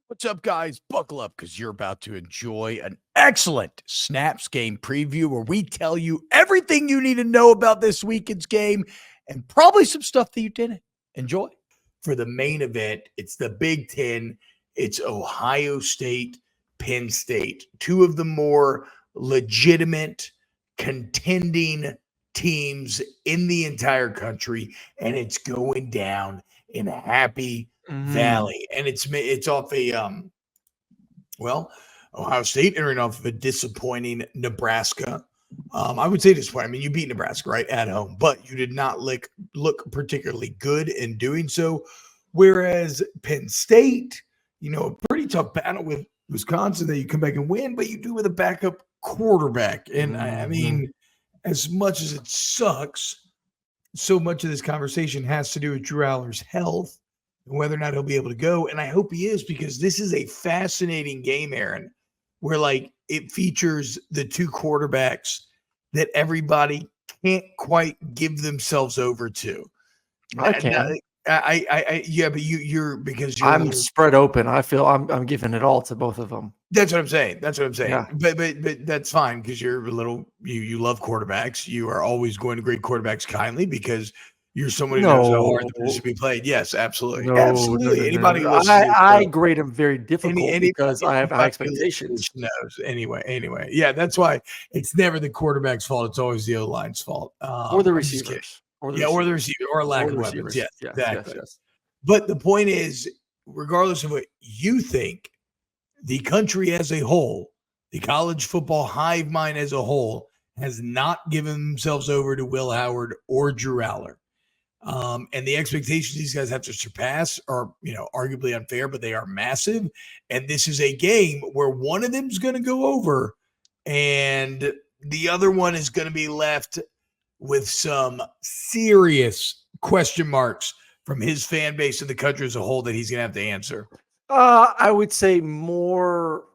What's up, guys? Buckle up because you're about to enjoy an excellent Snaps game preview where we tell you everything you need to know about this weekend's game and probably some stuff that you didn't. Enjoy. For the main event, it's the Big Ten. It's Ohio State, Penn State, two of the more legitimate contending teams in the entire country, and it's going down in Happy Valley, and it's off a Ohio State entering off of a disappointing Nebraska. I would say disappointing. I mean, you beat Nebraska right at home, but you did not look particularly good in doing so. Whereas Penn State, a pretty tough battle with Wisconsin that you come back and win, but you do with a backup quarterback. And I mean, as much as it sucks, so much of this conversation has to do with Drew Aller's health and whether or not he'll be able to go. And I hope he is, because this is a fascinating game, Aaron, where it features the two quarterbacks that everybody can't quite give themselves over to. I can. Yeah, but you're I'm spread open. I feel I'm giving it all to both of them. That's what I'm saying. Yeah. But that's fine because you're you love quarterbacks. You are always going to grade quarterbacks kindly because you're someone who knows how hard this should be played. Yes, absolutely. Absolutely. No. Anybody who I grade them very difficult because I have high expectations. Knows. Anyway. Yeah, that's why it's never the quarterback's fault. It's always the O-line's fault. Or the receivers. Or the receiver, or lack of weapons. Yes, exactly. Yes. But the point is, regardless of what you think, the country as a whole, the college football hive mind as a whole, has not given themselves over to Will Howard or Drew Aller. And the expectations these guys have to surpass are, arguably unfair, but they are massive. And this is a game where one of them is going to go over and the other one is going to be left with some serious question marks from his fan base and the country as a whole that he's going to have to answer. I would say more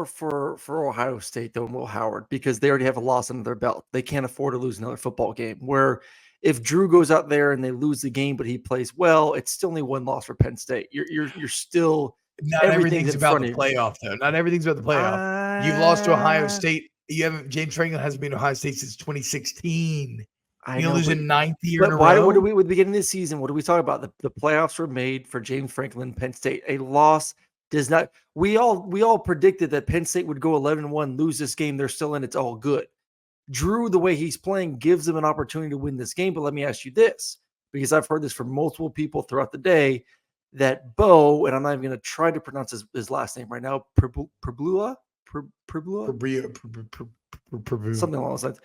for Ohio State than Will Howard, because they already have a loss under their belt. They can't afford to lose another football game. Where if Drew goes out there and they lose the game, but he plays well, it's still only one loss for Penn State. You're still not everything's about the playoff, though. Not everything's about the playoff. You've lost to Ohio State. You haven't. James Franklin hasn't been to Ohio State since 2016. You lose in ninth year in a row. What do we, with the beginning of the season, what do we talk about? The playoffs were made for James Franklin, Penn State. A loss does not. We all predicted that Penn State would go 11-1, lose this game. They're still in. It's all good. Drew, the way he's playing, gives them an opportunity to win this game. But let me ask you this, because I've heard this from multiple people throughout the day, that Bo, and I'm not even going to try to pronounce his last name right now, Perblua, something along those lines.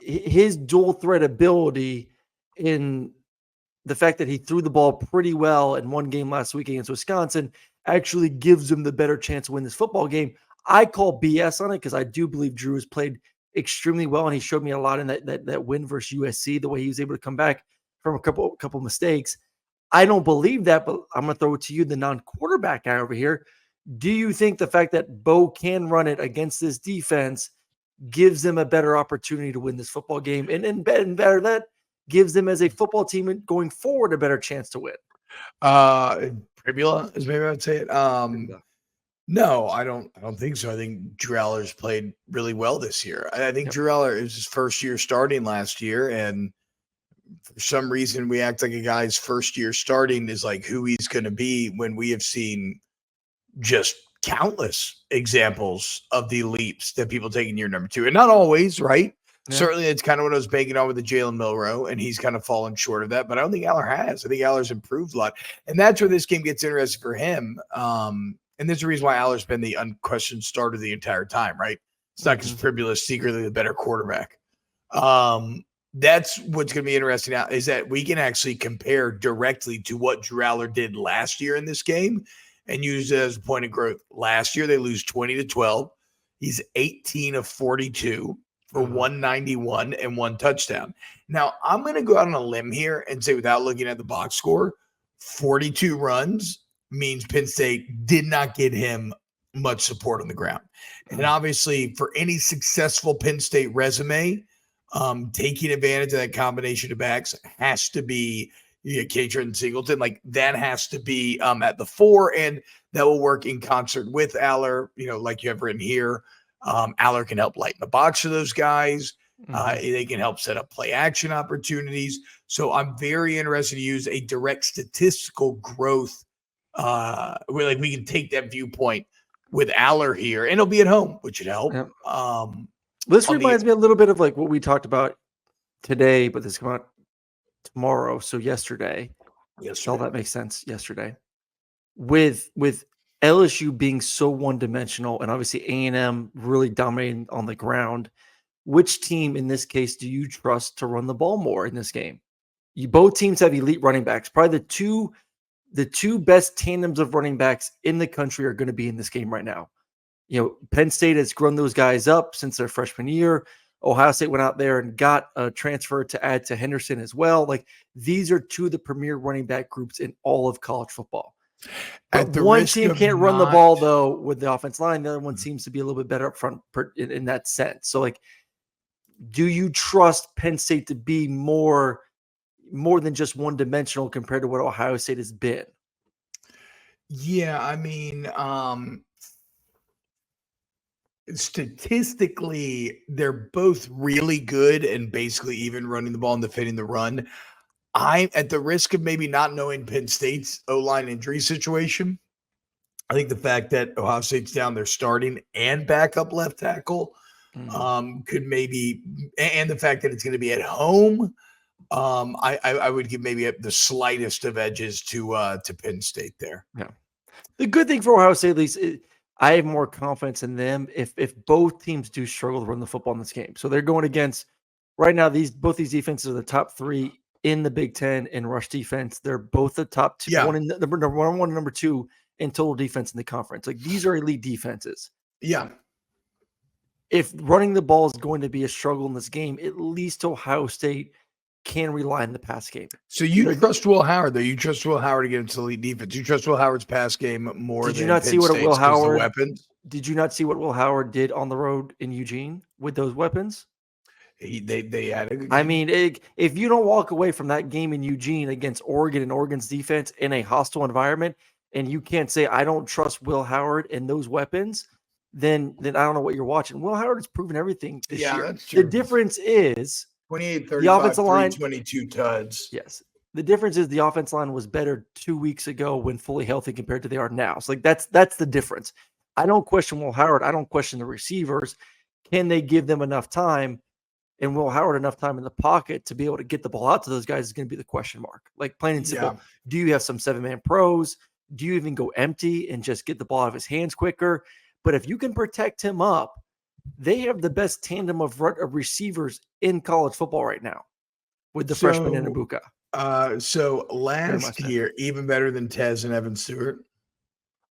His dual threat ability in the fact that he threw the ball pretty well in one game last week against Wisconsin actually gives him the better chance to win this football game. I call BS on it because I do believe Drew has played extremely well, and he showed me a lot in that win versus USC, the way he was able to come back from a couple mistakes. I don't believe that, but I'm going to throw it to you, the non-quarterback guy over here. Do you think the fact that Bo can run it against this defense gives them a better opportunity to win this football game, and better that gives them as a football team going forward a better chance to win? Pribula is maybe I would say it. No, I don't think so. I think Drew Aller's played really well this year. I think Drew Aller is his first year starting last year, and for some reason we act like a guy's first year starting is like who he's going to be, when we have seen just countless examples of the leaps that people take in year number two, and not always, right? Yeah. Certainly, it's kind of what I was banking on with the Jalen Milroe, and he's kind of fallen short of that. But I don't think Aller has. I think Aller's improved a lot, and that's where this game gets interesting for him. And there's a reason why Aller's been the unquestioned starter the entire time, right? It's not because Pribula is secretly the better quarterback. That's what's going to be interesting now, is that we can actually compare directly to what Drew Aller did last year in this game and use it as a point of growth. Last year, they lose 20-12. He's 18 of 42 for 191 and one touchdown. Now, I'm going to go out on a limb here and say, without looking at the box score, 42 runs means Penn State did not get him much support on the ground. And obviously, for any successful Penn State resume, taking advantage of that combination of backs has to be you get Catron and Singleton. Like that has to be at the 4, and that will work in concert with Aller. Like you have written here, Aller can help lighten the box for those guys. They can help set up play action opportunities. So I'm very interested to use a direct statistical growth. Where we can take that viewpoint with Aller here, and it'll be at home, which should help. Yep. This reminds me a little bit of like what we talked about today, but this come out tomorrow. So yesterday. All that makes sense. Yesterday, with LSU being so one-dimensional, and obviously A&M really dominating on the ground. Which team in this case do you trust to run the ball more in this game? Both teams have elite running backs. Probably the two best tandems of running backs in the country are going to be in this game right now. Penn State has grown those guys up since their freshman year. Ohio State went out there and got a transfer to add to Henderson as well. Like these are two of the premier running back groups in all of college football. But one team can't run the ball though with the offensive line. The other one seems to be a little bit better up front in that sense. So like, do you trust Penn State to be more than just one-dimensional compared to what Ohio State has been? Yeah, I mean, statistically, they're both really good and basically even running the ball and defending the run. I'm at the risk of maybe not knowing Penn State's O-line injury situation. I think the fact that Ohio State's down their starting and backup left tackle could maybe, and the fact that it's going to be at home, I would give maybe the slightest of edges to Penn State there. Yeah. The good thing for Ohio State, at least, I have more confidence in them if both teams do struggle to run the football in this game. So they're going against right now. Both these defenses are the top 3 in the Big Ten in rush defense. They're both the top 2, one in number 1 and number 2 in total defense in the conference. Like these are elite defenses. Yeah. If running the ball is going to be a struggle in this game, at least Ohio State can rely on the pass game. So you trust Will Howard, though. You trust Will Howard to get into elite defense. You trust Will Howard's pass game more than Penn State's weapons? Did you not see what Will Howard did on the road in Eugene with those weapons? They had a good game. I mean, if you don't walk away from that game in Eugene against Oregon and Oregon's defense in a hostile environment, and you can't say, I don't trust Will Howard and those weapons, then I don't know what you're watching. Will Howard has proven everything this year. That's true. The difference is 28, 35, the offensive line, 22 tuds. Yes. The difference is the offensive line was better 2 weeks ago when fully healthy compared to they are now. So like that's the difference. I don't question Will Howard. I don't question the receivers. Can they give them enough time and Will Howard enough time in the pocket to be able to get the ball out to those guys is going to be the question mark. Like plain and simple. Yeah. Do you have some 7-man pros? Do you even go empty and just get the ball out of his hands quicker? But if you can protect him up, they have the best tandem of receivers in college football right now with the freshman and Ibuka. So last year, even better than Tez and Evan Stewart.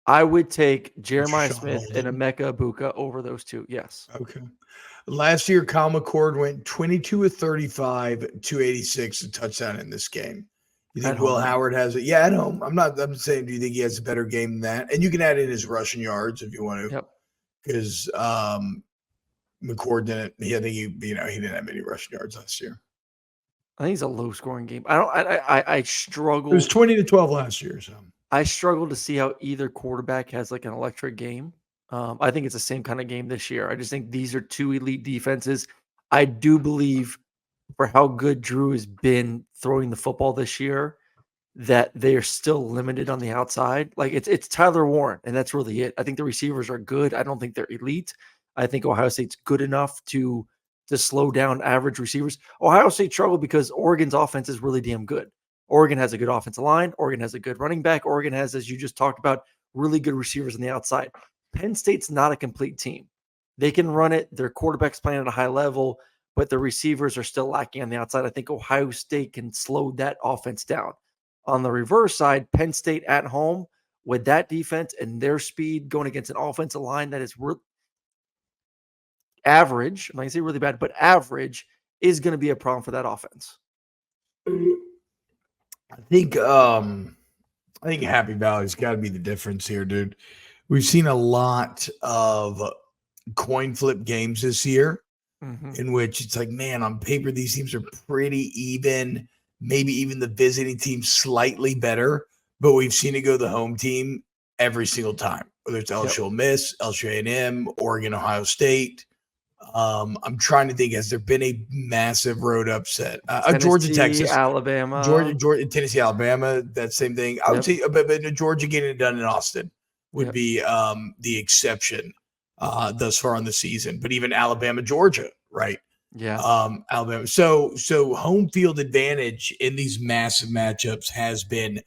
I would take Jeremiah Smith and Emeka Ibuka over those two. Yes. Okay. Last year, Kyle McCord went 22 of 35, 286, a touchdown in this game. You think Will Howard has it? Yeah, at home. I'm saying, do you think he has a better game than that? And you can add in his rushing yards if you want to. Yep. Because McCord didn't. I think he didn't have any rushing yards last year. I think it's a low scoring game. I struggle. It was 20-12 last year. So I struggle to see how either quarterback has like an electric game. I think it's the same kind of game this year. I just think these are two elite defenses. I do believe for how good Drew has been throwing the football this year, that they are still limited on the outside. Like it's Tyler Warren, and that's really it. I think the receivers are good. I don't think they're elite. I think Ohio State's good enough to slow down average receivers. Ohio State struggled because Oregon's offense is really damn good. Oregon has a good offensive line. Oregon has a good running back. Oregon has, as you just talked about, really good receivers on the outside. Penn State's not a complete team. They can run it. Their quarterback's playing at a high level, but the receivers are still lacking on the outside. I think Ohio State can slow that offense down. On the reverse side, Penn State at home with that defense and their speed going against an offensive line that is average. I'm not going to say really bad, but average is going to be a problem for that offense. I think Happy Valley's got to be the difference here, dude. We've seen a lot of coin flip games this year in which it's like, man, on paper, these teams are pretty even. maybe even the visiting team slightly better, but we've seen it go the home team every single time, whether it's LSU Ole Miss, LSU A&M, Oregon, Ohio State. I'm trying to think, has there been a massive road upset? Georgia, Texas, Alabama, Georgia, Tennessee, Alabama, that same thing. I would say, but Georgia getting it done in Austin would be the exception thus far in the season. But even Alabama, Georgia, right? Yeah. Alabama. So home field advantage in these massive matchups has been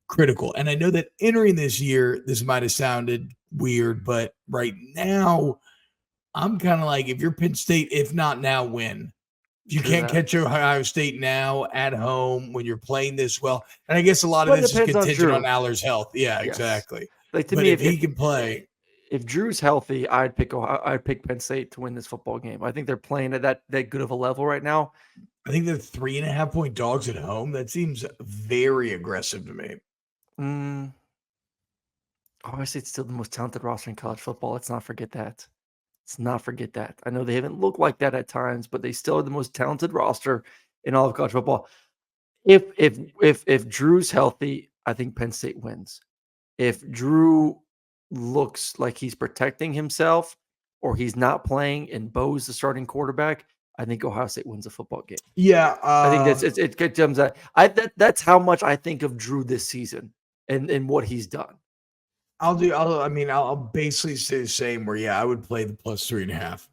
critical. And I know that entering this year, this might have sounded weird, but right now, I'm kind of like, if you're Penn State, if not now, when? If you can't catch Ohio State now at home when you're playing this well. And I guess a lot of this is contingent on Aller's health. Yeah, exactly. Like, to but me, if he can play. If Drew's healthy, I'd pick Penn State to win this football game. I think they're playing at that good of a level right now. I think they're 3.5-point dogs at home. That seems very aggressive to me. Ohio State's still the most talented roster in college football. Let's not forget that. I know they haven't looked like that at times, but they still are the most talented roster in all of college football. If Drew's healthy, I think Penn State wins. If Drew looks like he's protecting himself or he's not playing and Bo's the starting quarterback, I think Ohio State wins a football game. Yeah. I think it comes that's how much I think of Drew this season and what he's done. I'll basically say the same where, I would play the plus 3.5.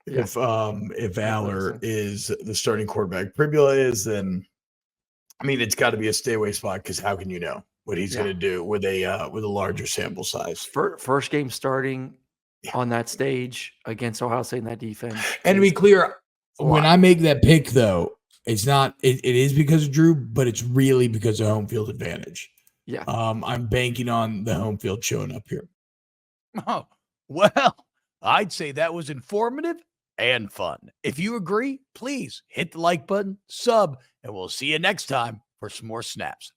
If Aller is the starting quarterback. Pribula is, then it's got to be a stay away spot, because how can you know what he's going to do with a larger sample size? First game starting on that stage against Ohio State in that defense. And to be clear, when I make that pick, though, it's not. It is because of Drew, but it's really because of home field advantage. Yeah. I'm banking on the home field showing up here. Oh, well, I'd say that was informative and fun. If you agree, please hit the like button, sub, and we'll see you next time for some more snaps.